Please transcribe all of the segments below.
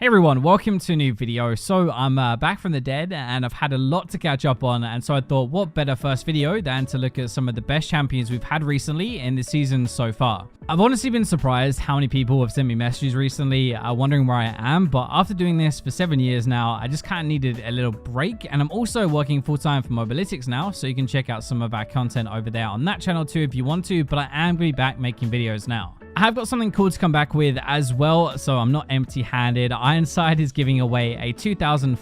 Hey everyone, welcome to a new video. So I'm back from the dead and I've had a lot to catch up on, and so I thought what better first video than to look at some of the best champions we've had recently in the season so far. I've honestly been surprised how many people have sent me messages recently wondering where I am, but after doing this for 7 years now, I just kind of needed a little break, and I'm also working full-time for Mobalytics now, so you can check out some of our content over there on that channel too if you want to, but I am going to be back making videos now. I have got something cool to come back with as well, so I'm not empty-handed. Ironside is giving away a $2,500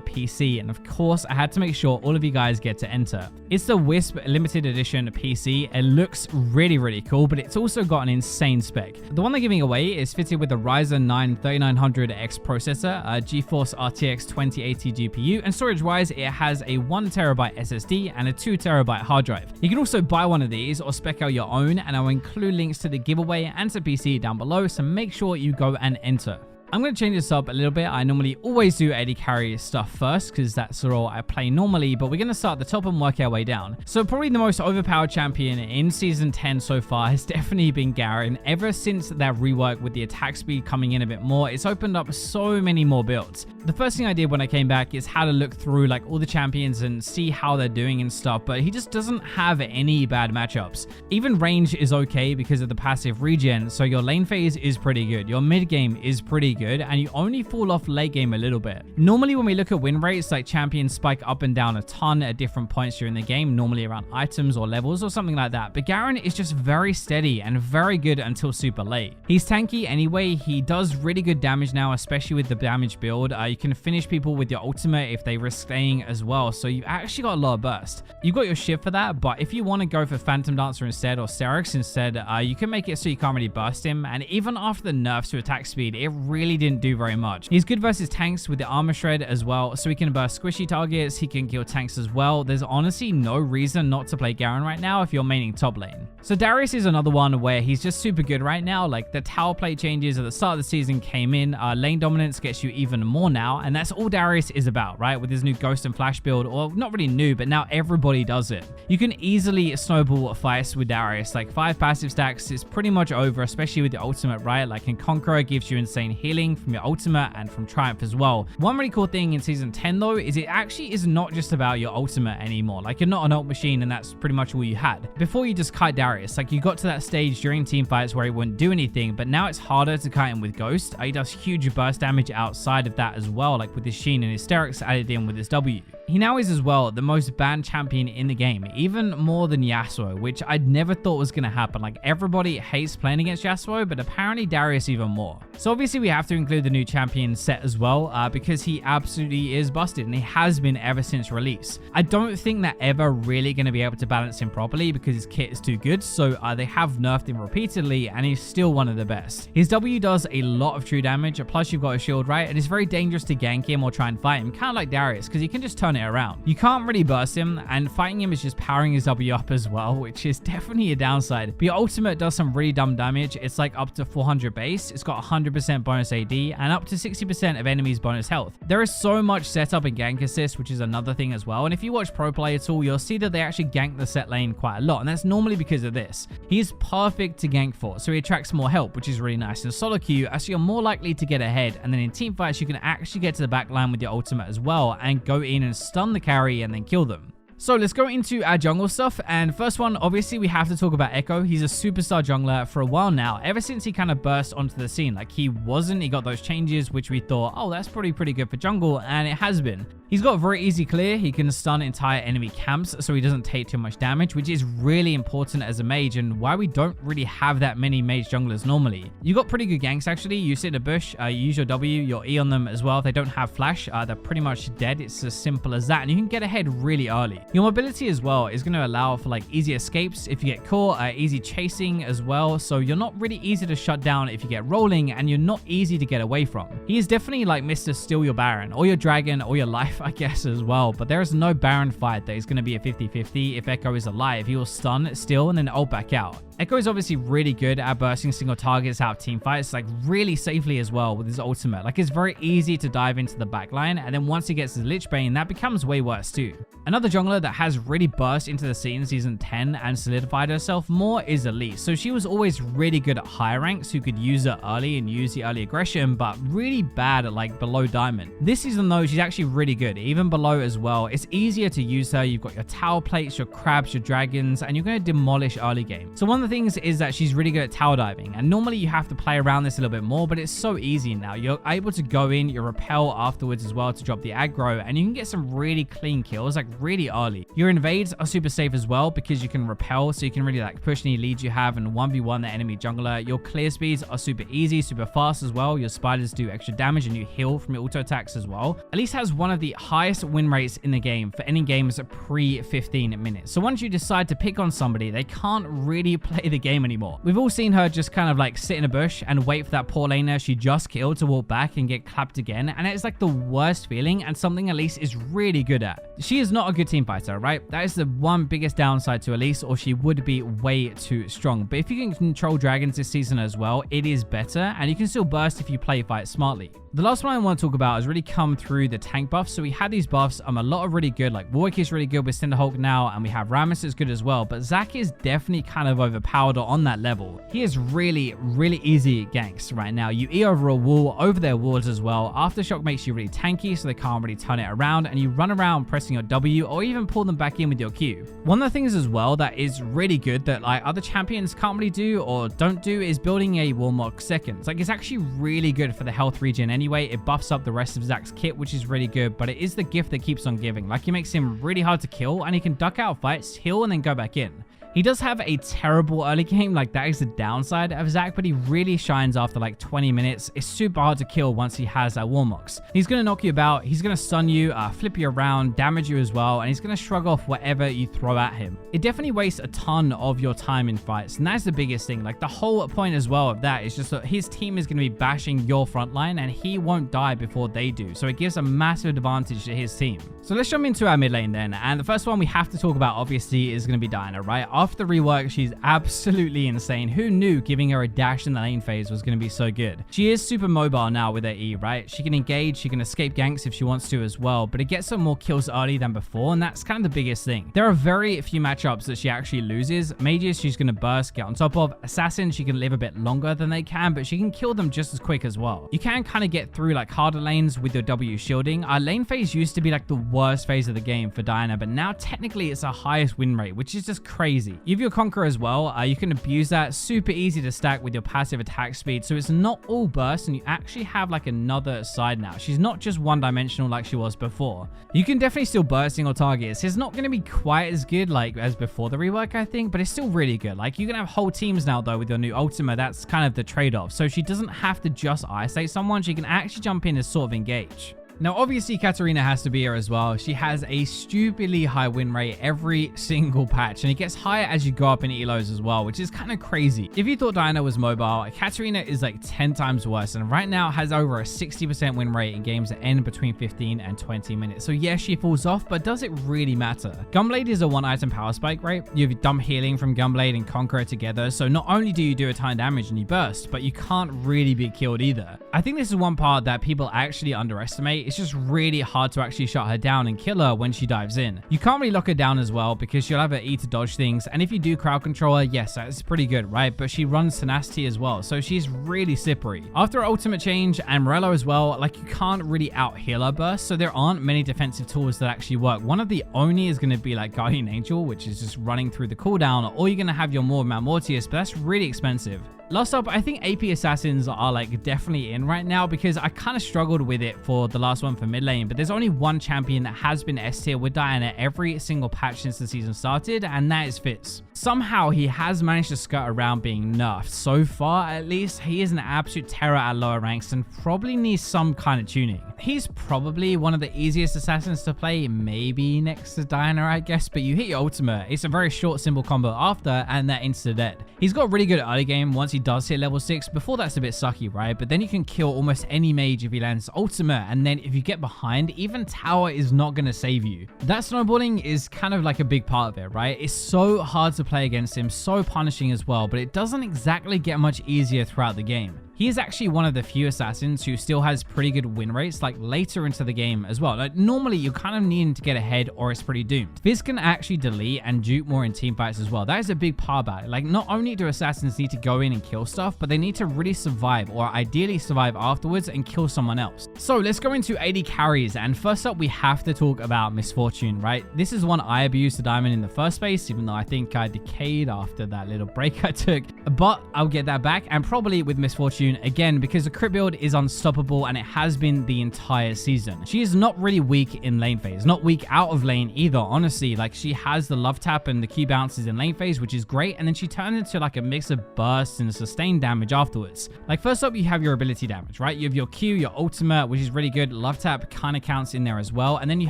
PC, and of course, I had to make sure all of you guys get to enter. It's the Wisp limited edition PC. It looks really cool, but it's also got an insane spec. The one they're giving away is fitted with a Ryzen 9 3900X processor, a GeForce RTX 2080 GPU, and storage-wise, it has a 1TB SSD and a 2TB hard drive. You can also buy one of these or spec out your own, and I'll include links to the giveaway and to PC down below, so make sure you go and enter. I'm going to change this up a little bit. I normally always do AD carry stuff first because that's the role I play normally, but we're going to start at the top and work our way down. So probably the most overpowered champion in Season 10 so far has definitely been Garen. Ever since that rework with the attack speed coming in a bit more, it's opened up so many more builds. The first thing I did when I came back is how to look through like all the champions and see how they're doing and stuff, but he just doesn't have any bad matchups. Even range is okay because of the passive regen, so your lane phase is pretty good. Your mid game is pretty good, and you only fall off late game a little bit. Normally when we look at win rates, like champions spike up and down a ton at different points during the game, normally around items or levels or something like that, but Garen is just very steady and very good until super late. He's tanky anyway. He does really good damage now, especially with the damage build. You can finish people with your ultimate if they risk staying as well, so you've actually got a lot of burst. You've got your shift for that, but if you want to go for Phantom Dancer instead or Sterak's instead, you can make it so you can't really burst him, and even after the nerfs to attack speed, it really didn't do very much. He's good versus tanks with the armor shred as well, so he can burst squishy targets, he can kill tanks as well. There's honestly no reason not to play Garen right now if you're maining top lane. So Darius is another one where he's just super good right now. Like the tower plate changes at the start of the season came in, lane dominance gets you even more now, and that's all Darius is about, right? With his new Ghost and Flash build, or not really new, but now everybody does it. You can easily snowball fights with Darius, like 5 passive stacks is pretty much over, especially with the ultimate, right? Like in Conqueror gives you insane healing from your ultimate and from Triumph as well. One really cool thing in Season 10 though is it actually is not just about your ultimate anymore. Like you're not an ult machine and that's pretty much all you had. Before you just kite Darius, like you got to that stage during team fights where he wouldn't do anything, but now it's harder to kite him with Ghost. He does huge burst damage outside of that as well, like with his Sheen and his Sterak's added in with his W. He now is as well the most banned champion in the game, even more than Yasuo, which I'd never thought was going to happen. Like everybody hates playing against Yasuo, but apparently Darius even more. So obviously we have to include the new champion set as well, because he absolutely is busted and he has been ever since release. I don't think they're ever really going to be able to balance him properly because his kit is too good, so they have nerfed him repeatedly and he's still one of the best. His W does a lot of true damage, plus you've got a shield, right? And it's very dangerous to gank him or try and fight him, kind of like Darius, because he can just turn it around. You can't really burst him, and fighting him is just powering his W up as well, which is definitely a downside. But your ultimate does some really dumb damage. It's like up to 400 base, it's got 100% bonus AD, and up to 60% of enemies bonus health. There is so much setup and gank assist, which is another thing as well, and if you watch pro play at all, you'll see that they actually gank the set lane quite a lot, and that's normally because of this. He's perfect to gank for, so he attracts more help, which is really nice. In solo queue, so you're more likely to get ahead, and then in team fights, you can actually get to the back line with your ultimate as well, and go in and stun the carry and then kill them. So let's go into our jungle stuff, and first one, obviously we have to talk about Echo. He's a superstar jungler for a while now, ever since he kind of burst onto the scene. Like he got those changes which we thought, oh, that's pretty good for jungle, and it has been. He's got very easy clear. He can stun entire enemy camps so he doesn't take too much damage, which is really important as a mage and why we don't really have that many mage junglers normally. You got pretty good ganks actually. You sit in a bush, you use your W, your E on them as well. If they don't have flash, they're pretty much dead. It's as simple as that, and you can get ahead really early. Your mobility as well is going to allow for like easy escapes if you get caught, easy chasing as well, so you're not really easy to shut down if you get rolling, and you're not easy to get away from. He is definitely like Mr. Steal Your Baron or your Dragon or your life, I guess, as well, but there is no Baron fight that is going to be a 50-50 if Echo is alive. He will stun, steal, and then ult back out. Echo's obviously really good at bursting single targets out of team fights, like really safely as well with his ultimate. Like it's very easy to dive into the backline, and then once he gets his Lich Bane, that becomes way worse too. Another jungler that has really burst into the scene in Season 10 and solidified herself more is Elise. So she was always really good at higher ranks who could use it early and use the early aggression, but really bad at like below diamond. This season though, she's actually really good, even below as well. It's easier to use her. You've got your tower plates, your crabs, your dragons, and you're going to demolish early game. So one of the things is that she's really good at tower diving, and normally you have to play around this a little bit more, but it's so easy now. You're able to go in, you repel afterwards as well to drop the aggro, and you can get some really clean kills like really early. Your invades are super safe as well because you can repel, so you can really like push any leads you have and 1v1 the enemy jungler. Your clear speeds are super easy, super fast as well. Your spiders do extra damage and you heal from your auto attacks as well. Elise has one of the highest win rates in the game for any games pre 15 minutes. So once you decide to pick on somebody, they can't really play the game anymore. We've all seen her just kind of like sit in a bush and wait for that poor laner she just killed to walk back and get clapped again, and it's like the worst feeling and something Elise is really good at. She is not a good team fighter, right? That is the one biggest downside to Elise, or she would be way too strong. But if you can control dragons this season as well, it is better, and you can still burst if you play fight smartly. The last one I want to talk about has really come through the tank buffs. So we had these buffs, a lot of really good, like Warwick is really good with Cinderhulk now, and we have Rammus is good as well, but Zac is definitely kind of overpowered or on that level. He is really easy ganks right now. You E over a wall, over their walls as well. Aftershock makes you really tanky, so they can't really turn it around, and you run around pressing your W or even pull them back in with your Q. One of the things as well that is really good that like other champions can't really do or don't do is building a Warlock seconds. Like it's actually really good for the health regen anyway. It buffs up the rest of Zac's kit, which is really good, but it is the gift that keeps on giving. Like it makes him really hard to kill, and he can duck out fights, heal, and then go back in. He does have a terrible early game, like that is the downside of Zac, but he really shines after like 20 minutes. It's super hard to kill once he has that Warmox. He's going to knock you about, he's going to stun you, flip you around, damage you as well, and he's going to shrug off whatever you throw at him. It definitely wastes a ton of your time in fights, and that's the biggest thing. Like the whole point as well of that is just that his team is going to be bashing your front line, and he won't die before they do, so it gives a massive advantage to his team. So let's jump into our mid lane then, and the first one we have to talk about obviously is going to be Diana, right? After the rework, she's absolutely insane. Who knew giving her a dash in the lane phase was going to be so good? She is super mobile now with her E, right? She can engage, she can escape ganks if she wants to as well, but it gets her more kills early than before, and that's kind of the biggest thing. There are very few matchups that she actually loses. Mages, she's going to burst, get on top of. Assassins, she can live a bit longer than they can, but she can kill them just as quick as well. You can kind of get through like harder lanes with your W shielding. Our lane phase used to be like the worst phase of the game for Diana, but now technically it's our highest win rate, which is just crazy. You have your Conqueror as well. You can abuse that. Super easy to stack with your passive attack speed, so it's not all burst, and you actually have like another side now. She's not just one-dimensional like she was before. You can definitely still burst single targets. It's not going to be quite as good like as before the rework, I think, but it's still really good. Like you can have whole teams now though with your new ultimate. That's kind of the trade-off. So she doesn't have to just isolate someone. She can actually jump in and sort of engage. Now, obviously, Katarina has to be here as well. She has a stupidly high win rate every single patch, and it gets higher as you go up in elos as well, which is kind of crazy. If you thought Diana was mobile, Katarina is like 10 times worse, and right now has over a 60% win rate in games that end between 15 and 20 minutes. So yes, she falls off, but does it really matter? Gunblade is a one-item power spike, right? You have dump healing from Gunblade and Conqueror together, so not only do you do a ton of damage and you burst, but you can't really be killed either. I think this is one part that people actually underestimate. It's just really hard to actually shut her down and kill her when she dives in. You can't really lock her down as well because she'll have her E to dodge things, and if you do crowd control her, yes, that's pretty good, right? But she runs tenacity as well, so she's really slippery. After her ultimate change and Morello as well, like you can't really out heal her burst, so there aren't many defensive tools that actually work. One of the only is going to be like Guardian Angel, which is just running through the cooldown, or you're going to have your more Mount Mortius, but that's really expensive. Last up, I think AP Assassins are like definitely in right now because I kind of struggled with it for the last one for mid lane, but there's only one champion that has been S tier with Diana every single patch since the season started, and that is Fitz. Somehow he has managed to skirt around being nerfed. So far, at least, he is an absolute terror at lower ranks and probably needs some kind of tuning. He's probably one of the easiest assassins to play, maybe next to Diana, I guess, but you hit your ultimate. It's a very short, simple combo after, and that insta-dead. He's got really good early game once he actually does hit level 6, before that's a bit sucky, right? But then you can kill almost any mage if he lands ultimate, and then if you get behind, even tower is not going to save you. That snowballing is kind of like a big part of it, right? It's so hard to play against him, so punishing as well, but it doesn't exactly get much easier throughout the game. He is actually one of the few assassins who still has pretty good win rates, like later into the game as well. Like normally you're kind of needing to get ahead or it's pretty doomed. Fizz can actually delete and dupe more in team fights as well. That is a big part about it. Like not only do assassins need to go in and kill stuff, but they need to really survive, or ideally survive afterwards and kill someone else. So let's go into AD carries, and first up we have to talk about Misfortune, right? This is one I abused the diamond in the first place, even though I think I decayed after that little break I took, but I'll get that back, and probably with Misfortune again, because the crit build is unstoppable and it has been the entire season. She is not really weak in lane phase, not weak out of lane either, honestly. Like she has the love tap and the Q bounces in lane phase, which is great, and then she turns into like a mix of bursts and sustained damage afterwards. Like first up you have your ability damage, right? You have your Q, your ultimate, which is really good. Love tap kind of counts in there as well, and then you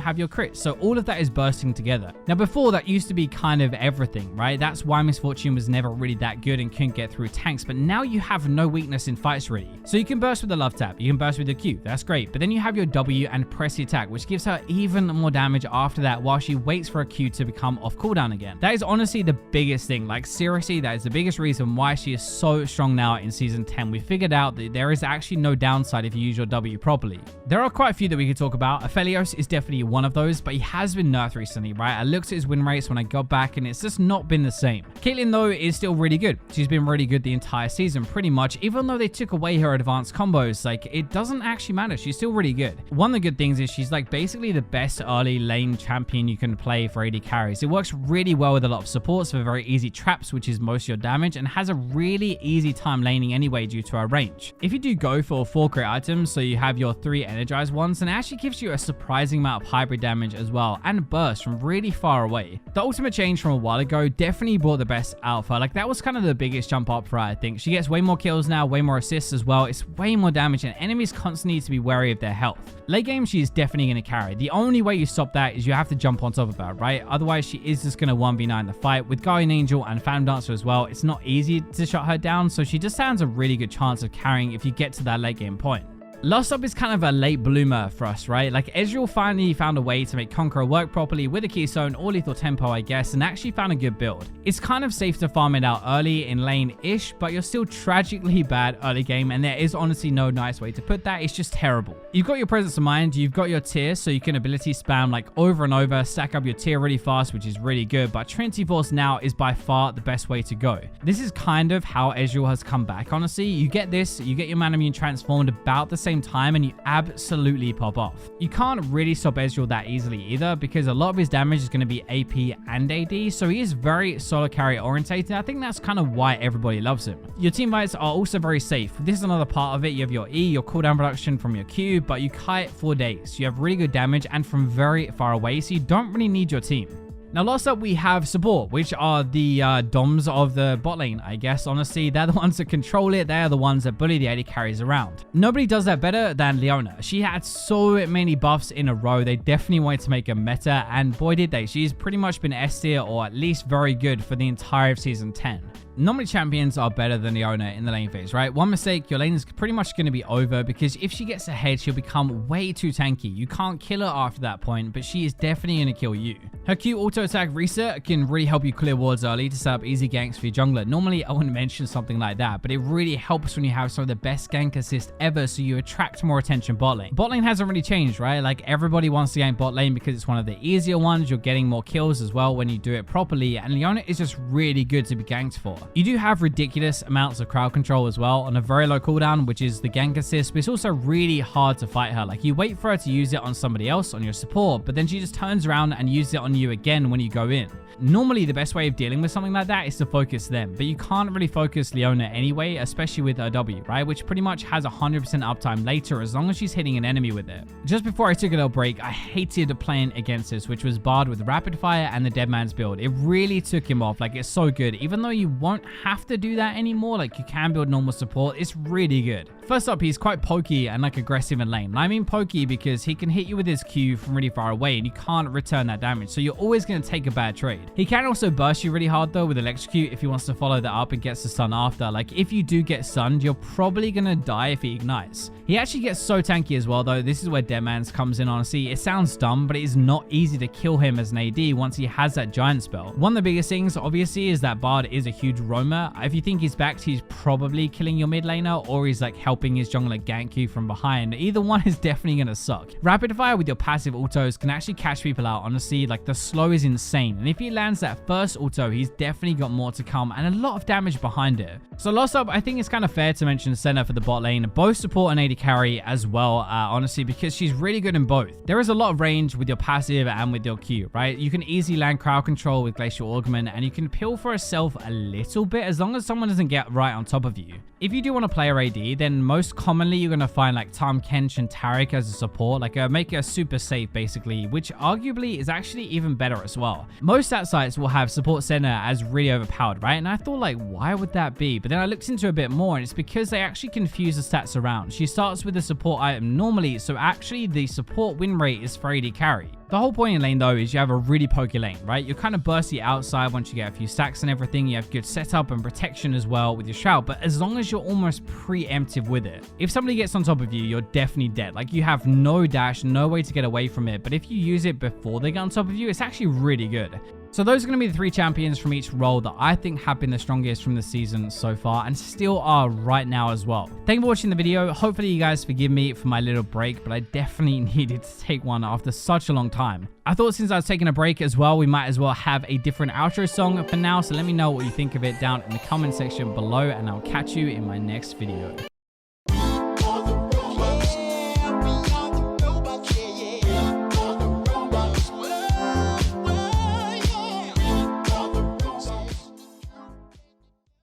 have your crit. So all of that is bursting together. Now before, that used to be kind of everything, right? That's why Misfortune was never really that good and couldn't get through tanks, but now you have no weakness in fights really. So you can burst with the love tap, you can burst with the Q, that's great, but then you have your W and press the attack, which gives her even more damage after that while she waits for a Q to become off cooldown again. That is honestly the biggest thing. Like seriously, that is the biggest reason why she is so strong now in season 10. We figured out that there is actually no downside if you use your W properly. There are quite a few that we could talk about. Aphelios is definitely one of those, but he has been nerfed recently, right? I looked at his win rates when I got back and it's just not been the same. Caitlyn though is still really good. She's been really good the entire season pretty much, even though they took away her advanced combos. Like it doesn't actually matter, she's still really good. One of the good things is she's like basically the best early lane champion you can play for AD carries. It works really well with a lot of supports for very easy traps, which is most of your damage, and has a really easy time laning anyway due to her range. If you do go for 4 crit items, so you have your 3 energized ones, and it actually gives you a surprising amount of hybrid damage as well, and burst from really far away. The ultimate change from a while ago definitely brought the best out of her. Like that was kind of the biggest jump up for her, I think. She gets way more kills now, way more assists as well. It's way more damage, and enemies constantly need to be wary of their health. Late game, she is definitely going to carry. The only way you stop that is you have to jump on top of her, right? Otherwise, she is just going to 1v9 the fight. With Guardian Angel and Phantom Dancer as well, it's not easy to shut her down, so she just stands a really good chance of carrying if you get to that late game point. Last up is kind of a late bloomer for us, right? Like Ezreal finally found a way to make Conqueror work properly with a Keystone or Lethal Tempo, I guess, and actually found a good build. It's kind of safe to farm it out early in lane-ish, but you're still tragically bad early game, and there is honestly no nice way to put that. It's just terrible. You've got your presence of mind, you've got your tier, so you can ability spam like over and over, stack up your tier really fast, which is really good, but Trinity Force now is by far the best way to go. This is kind of how Ezreal has come back, honestly. You get this, you get your Mana Immune transformed about the same time, and you absolutely pop off. You can't really stop Ezreal that easily either, because a lot of his damage is going to be AP and AD, so he is very solo carry orientated. I think that's kind of why everybody loves him. Your team fights are also very safe. This is another part of it. You have your E, your cooldown reduction from your Q, but you kite 4 days. You have really good damage and from very far away, so you don't really need your team. Now, last up, we have support, which are the doms of the bot lane, I guess. Honestly, they're the ones that control it. They are the ones that bully the AD carries around. Nobody does that better than Leona. She had so many buffs in a row. They definitely wanted to make a meta, and boy, did they. She's pretty much been S tier, or at least very good for the entire of Season 10. Normally, champions are better than Leona in the lane phase, right? One mistake, your lane is pretty much going to be over, because if she gets ahead, she'll become way too tanky. You can't kill her after that point, but she is definitely going to kill you. Her Q auto attack reset can really help you clear wards early to set up easy ganks for your jungler. Normally, I wouldn't mention something like that, but it really helps when you have some of the best gank assists ever, so you attract more attention bot lane. Bot lane hasn't really changed, right? Like, everybody wants to gank bot lane because it's one of the easier ones. You're getting more kills as well when you do it properly, and Leona is just really good to be ganked for. You do have ridiculous amounts of crowd control as well on a very low cooldown, which is the gank assist, but it's also really hard to fight her. Like, you wait for her to use it on somebody else, on your support, but then she just turns around and uses it on you again when you go in. Normally, the best way of dealing with something like that is to focus them, but you can't really focus Leona anyway, especially with her W, right? Which pretty much has 100% uptime later as long as she's hitting an enemy with it. Just before I took a little break, I hated playing against this, which was barred with Rapid Fire and the Dead Man's build. It really took him off. Like, it's so good. Even though you won't don't have to do that anymore. Like, you can build normal support. It's really good. First up, he's quite pokey and like aggressive in lane. And I mean pokey because he can hit you with his Q from really far away and you can't return that damage. So you're always going to take a bad trade. He can also burst you really hard though with electrocute if he wants to follow that up and gets the stun after. Like, if you do get stunned, you're probably going to die if he ignites. He actually gets so tanky as well though. This is where Deadman's comes in, honestly. It sounds dumb, but it is not easy to kill him as an AD once he has that giant spell. One of the biggest things obviously is that Bard is a huge roamer. If you think he's backed, he's probably killing your mid laner or he's like helping his jungler gank you from behind. Either one is definitely going to suck. Rapid fire with your passive autos can actually catch people out, honestly. Like, the slow is insane, and if he lands that first auto, he's definitely got more to come and a lot of damage behind it. So last up, I think it's kind of fair to mention Senna for the bot lane, both support and AD carry as well, honestly, because she's really good in both. There is a lot of range with your passive and with your Q, right? You can easily land crowd control with Glacial Augment, and you can peel for herself a little bit as long as someone doesn't get right on top of you. If you do want to play her AD, then most commonly you're going to find like Tahm Kench and Taric as a support, like make her super safe basically, which arguably is actually even better as well. Most stat sites will have support Senna as really overpowered, right? And I thought, like, why would that be? But then I looked into a bit more and it's because they actually confuse the stats around. She starts with a support item normally, so actually the support win rate is for AD carry. The whole point in lane though is you have a really pokey lane, right? You're kind of bursty outside once you get a few stacks and everything. You have good setup and protection as well with your shout, but as long as you're almost preemptive with it. If somebody gets on top of you, you're definitely dead. Like, you have no dash, no way to get away from it, but if you use it before they get on top of you, it's actually really good. So those are going to be the 3 champions from each role that I think have been the strongest from the season so far and still are right now as well. Thank you for watching the video. Hopefully you guys forgive me for my little break, but I definitely needed to take one after such a long time. I thought since I was taking a break as well, we might as well have a different outro song for now. So let me know what you think of it down in the comment section below, and I'll catch you in my next video.